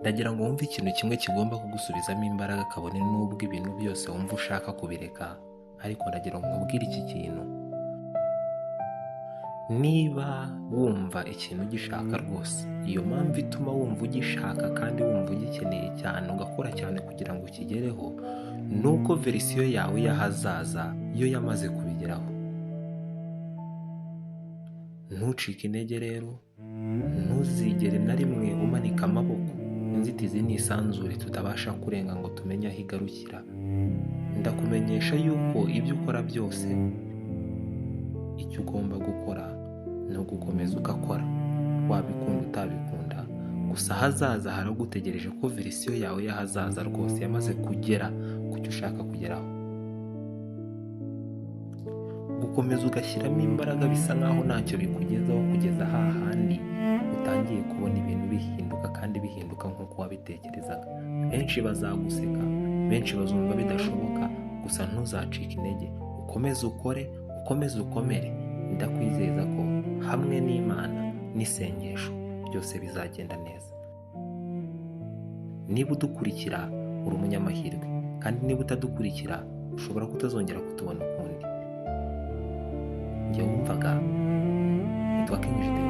ndagira ngo wumve ikintu kimwe kigomba kugusubizamo imbaraga kabone n'ubwo ibintu byose wumva ushaka kubireka, ariko ndagira ngo nkubwire iki kintu. Niba wumva ikintu ugishaka rwose, iyo mpamvu ituma wumva ugishaka kandi wumva ugikeneye cyane ugakora cyane kugira ngo ukigereho, ni uko verisiyo yawe y'ahazaza yo yamaze kubigeraho. Ntucike intege rero, ntuzigere na rimwe umanika amaboko. Inzitizi ni isanzure tutabasha kurenga ngo tumenye aho igarukira. Ndakumenyesha yuko ibyo ukora byose, icyo ugomba gukora ni ugukomeza ugakora, wabikunda utabikunda, gusa ahazaza haragutegereje ko verisiyo yawe y'ahazaza rwose yamaze kugera ku cyo ushaka kugeraho. Gukomeza ugashyiramo imbaraga bisa nkaho ntacyo bikugezaho, kugeza hahandi utangiye kubona ibintu bihinduka kandi bihinduka nk'uko wabitekerezaga. Benshi bazaguseka, benshi bazumva bidashoboka, gusa ntuzacike intege, ukomeze ukore, ukomeze ukomere. Ndakwizeza ko hamwe n'Imana n'isengesho byose bizagenda neza. Niba udukurikira uri umunyamahirwe, kandi niba utadukurikira ushobora kutazongera kutubona ukundi. Njye wumvaga nitwa King Video.